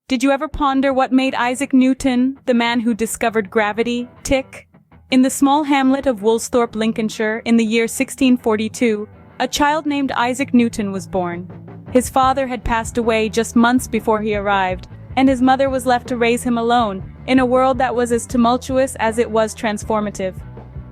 Did you ever ponder what made Isaac Newton, the man who discovered gravity, tick? In the small hamlet of Woolsthorpe, Lincolnshire, in the year 1642, a child named Isaac Newton was born. His father had passed away just months before he arrived, and his mother was left to raise him alone, in a world that was as tumultuous as it was transformative.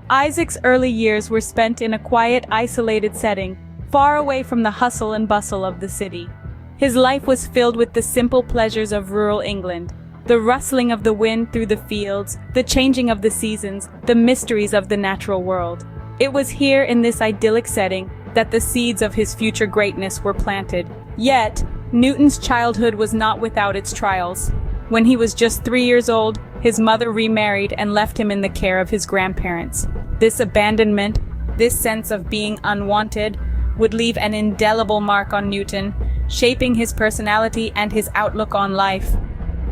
Isaac's early years were spent in a quiet, isolated setting, far away from the hustle and bustle of the city. His life was filled with the simple pleasures of rural England, the rustling of the wind through the fields, the changing of the seasons, the mysteries of the natural world. It was here in this idyllic setting that the seeds of his future greatness were planted. Yet, Newton's childhood was not without its trials. When he was just 3 years old, his mother remarried and left him in the care of his grandparents. This abandonment, this sense of being unwanted, would leave an indelible mark on Newton, shaping his personality and his outlook on life.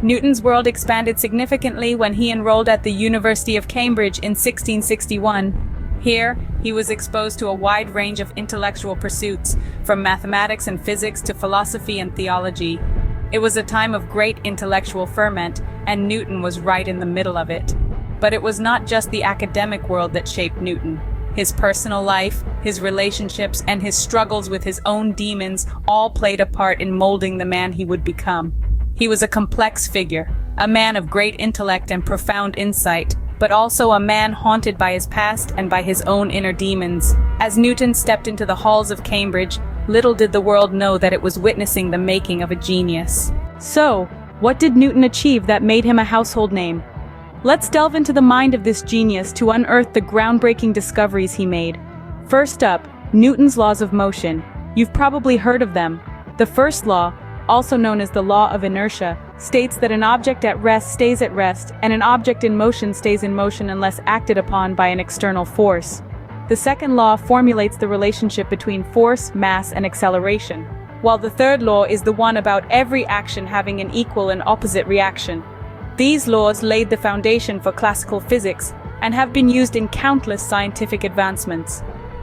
Newton's world expanded significantly when he enrolled at the University of Cambridge in 1661. Here, he was exposed to a wide range of intellectual pursuits, from mathematics and physics to philosophy and theology. It was a time of great intellectual ferment, and Newton was right in the middle of it. But it was not just the academic world that shaped Newton. His personal life, his relationships, and his struggles with his own demons all played a part in molding the man he would become. He was a complex figure, a man of great intellect and profound insight, but also a man haunted by his past and by his own inner demons. As Newton stepped into the halls of Cambridge, little did the world know that it was witnessing the making of a genius. So, what did Newton achieve that made him a household name? Let's delve into the mind of this genius to unearth the groundbreaking discoveries he made. First up, Newton's laws of motion. You've probably heard of them. The first law, also known as the law of inertia, states that an object at rest stays at rest, and an object in motion stays in motion unless acted upon by an external force. The second law formulates the relationship between force, mass, and acceleration, while the third law is the one about every action having an equal and opposite reaction. These laws laid the foundation for classical physics and have been used in countless scientific advancements.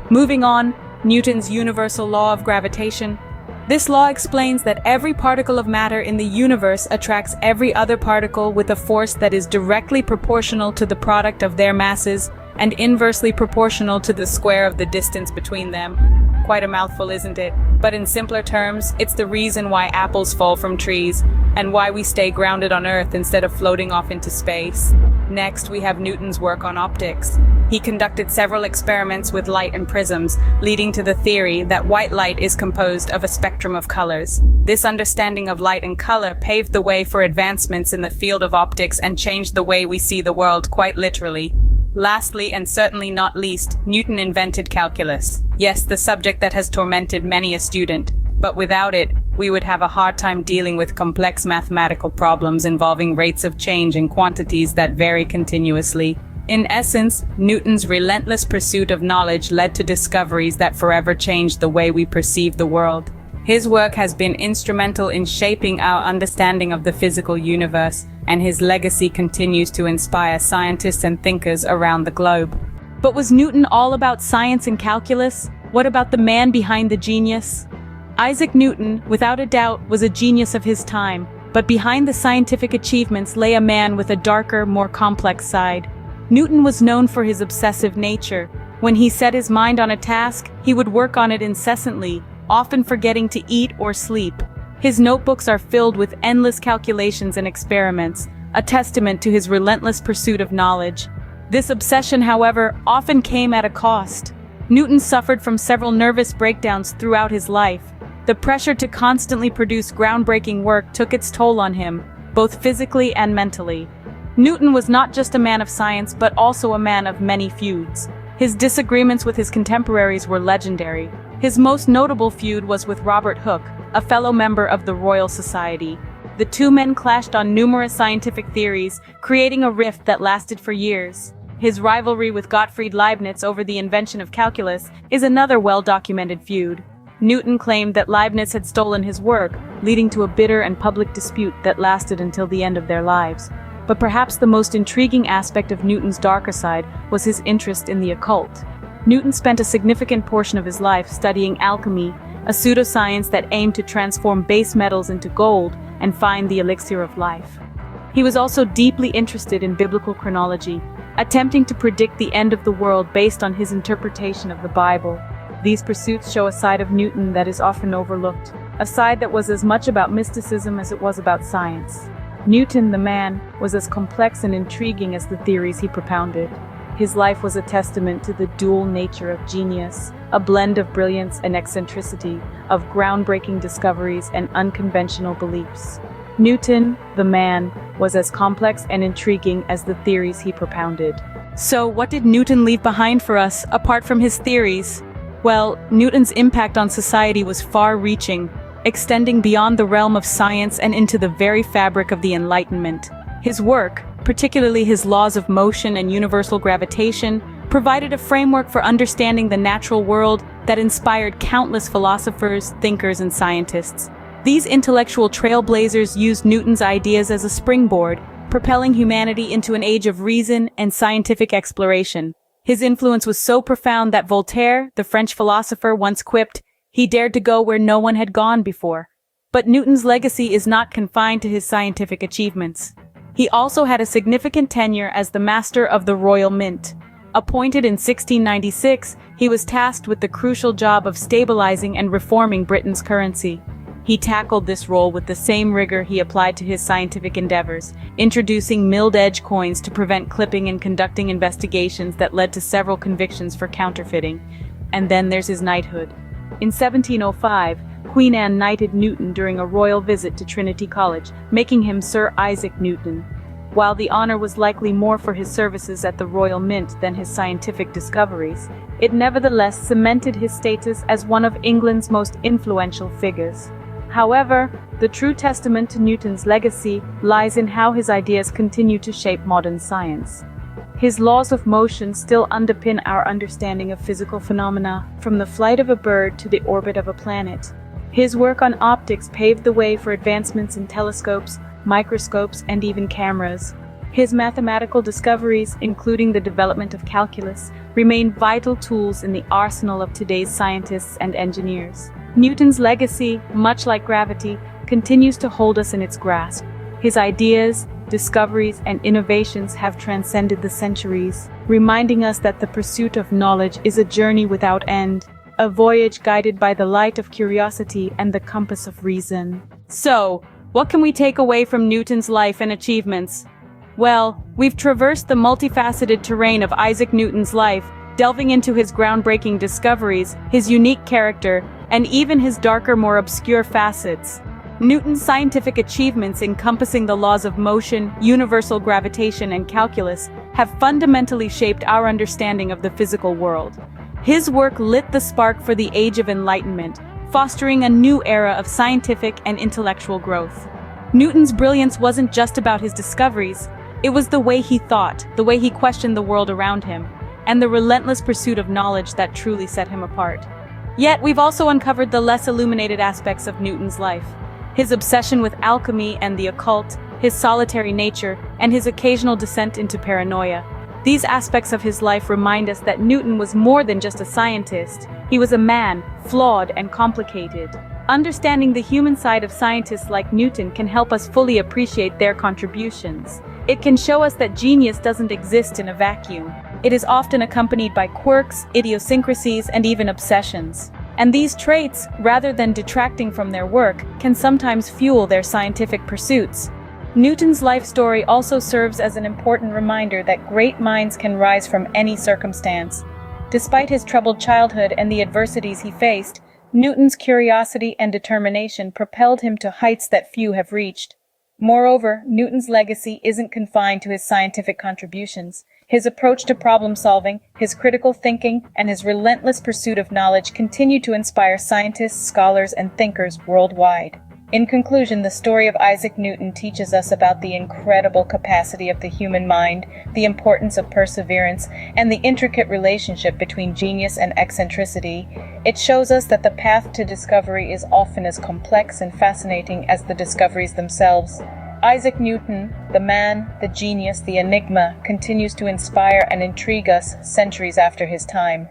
Moving on, Newton's universal law of gravitation. This law explains that every particle of matter in the universe attracts every other particle with a force that is directly proportional to the product of their masses and inversely proportional to the square of the distance between them. Quite a mouthful, isn't it? But in simpler terms, it's the reason why apples fall from trees and why we stay grounded on Earth instead of floating off into space. Next, we have Newton's work on optics. He conducted several experiments with light and prisms, leading to the theory that white light is composed of a spectrum of colors. This understanding of light and color paved the way for advancements in the field of optics and changed the way we see the world, quite literally. Lastly, and certainly not least, Newton invented calculus. Yes, the subject that has tormented many a student. But without it, we would have a hard time dealing with complex mathematical problems involving rates of change and quantities that vary continuously. In essence, Newton's relentless pursuit of knowledge led to discoveries that forever changed the way we perceive the world. His work has been instrumental in shaping our understanding of the physical universe, and his legacy continues to inspire scientists and thinkers around the globe. But was Newton all about science and calculus? What about the man behind the genius? Isaac Newton, without a doubt, was a genius of his time, but behind the scientific achievements lay a man with a darker, more complex side. Newton was known for his obsessive nature. When he set his mind on a task, he would work on it incessantly, often forgetting to eat or sleep. His notebooks are filled with endless calculations and experiments, a testament to his relentless pursuit of knowledge. This obsession, however, often came at a cost. Newton suffered from several nervous breakdowns throughout his life. The pressure to constantly produce groundbreaking work took its toll on him, both physically and mentally. Newton was not just a man of science, but also a man of many feuds. His disagreements with his contemporaries were legendary. His most notable feud was with Robert Hooke, a fellow member of the Royal Society. The two men clashed on numerous scientific theories, creating a rift that lasted for years. His rivalry with Gottfried Leibniz over the invention of calculus is another well-documented feud. Newton claimed that Leibniz had stolen his work, leading to a bitter and public dispute that lasted until the end of their lives. But perhaps the most intriguing aspect of Newton's darker side was his interest in the occult. Newton spent a significant portion of his life studying alchemy, a pseudoscience that aimed to transform base metals into gold, and find the elixir of life. He was also deeply interested in biblical chronology, attempting to predict the end of the world based on his interpretation of the Bible. These pursuits show a side of Newton that is often overlooked, a side that was as much about mysticism as it was about science. Newton, the man, was as complex and intriguing as the theories he propounded. His life was a testament to the dual nature of genius, a blend of brilliance and eccentricity, of groundbreaking discoveries and unconventional beliefs. Newton, the man, was as complex and intriguing as the theories he propounded. So, what did Newton leave behind for us, apart from his theories? Well, Newton's impact on society was far-reaching, extending beyond the realm of science and into the very fabric of the Enlightenment. His work, particularly his laws of motion and universal gravitation, provided a framework for understanding the natural world that inspired countless philosophers, thinkers, and scientists. These intellectual trailblazers used Newton's ideas as a springboard, propelling humanity into an age of reason and scientific exploration. His influence was so profound that Voltaire, the French philosopher, once quipped, "He dared to go where no one had gone before." But Newton's legacy is not confined to his scientific achievements. He also had a significant tenure as the Master of the Royal Mint. Appointed in 1696, he was tasked with the crucial job of stabilizing and reforming Britain's currency. He tackled this role with the same rigor he applied to his scientific endeavors, introducing milled-edge coins to prevent clipping and conducting investigations that led to several convictions for counterfeiting. And then there's his knighthood. In 1705, Queen Anne knighted Newton during a royal visit to Trinity College, making him Sir Isaac Newton. While the honor was likely more for his services at the Royal Mint than his scientific discoveries, it nevertheless cemented his status as one of England's most influential figures. However, the true testament to Newton's legacy lies in how his ideas continue to shape modern science. His laws of motion still underpin our understanding of physical phenomena, from the flight of a bird to the orbit of a planet. His work on optics paved the way for advancements in telescopes, microscopes, and even cameras. His mathematical discoveries, including the development of calculus, remain vital tools in the arsenal of today's scientists and engineers. Newton's legacy, much like gravity, continues to hold us in its grasp. His ideas, discoveries, and innovations have transcended the centuries, reminding us that the pursuit of knowledge is a journey without end, a voyage guided by the light of curiosity and the compass of reason. So, what can we take away from Newton's life and achievements? Well, we've traversed the multifaceted terrain of Isaac Newton's life, delving into his groundbreaking discoveries, his unique character, and even his darker, more obscure facets. Newton's scientific achievements encompassing the laws of motion, universal gravitation, and calculus have fundamentally shaped our understanding of the physical world. His work lit the spark for the Age of Enlightenment, fostering a new era of scientific and intellectual growth. Newton's brilliance wasn't just about his discoveries, it was the way he thought, the way he questioned the world around him, and the relentless pursuit of knowledge that truly set him apart. Yet, we've also uncovered the less illuminated aspects of Newton's life. His obsession with alchemy and the occult, his solitary nature, and his occasional descent into paranoia. These aspects of his life remind us that Newton was more than just a scientist. He was a man, flawed and complicated. Understanding the human side of scientists like Newton can help us fully appreciate their contributions. It can show us that genius doesn't exist in a vacuum. It is often accompanied by quirks, idiosyncrasies, and even obsessions. And these traits, rather than detracting from their work, can sometimes fuel their scientific pursuits. Newton's life story also serves as an important reminder that great minds can rise from any circumstance. Despite his troubled childhood and the adversities he faced, Newton's curiosity and determination propelled him to heights that few have reached. Moreover, Newton's legacy isn't confined to his scientific contributions. His approach to problem-solving, his critical thinking, and his relentless pursuit of knowledge continue to inspire scientists, scholars, and thinkers worldwide. In conclusion, the story of Isaac Newton teaches us about the incredible capacity of the human mind, the importance of perseverance, and the intricate relationship between genius and eccentricity. It shows us that the path to discovery is often as complex and fascinating as the discoveries themselves. Isaac Newton, the man, the genius, the enigma, continues to inspire and intrigue us centuries after his time.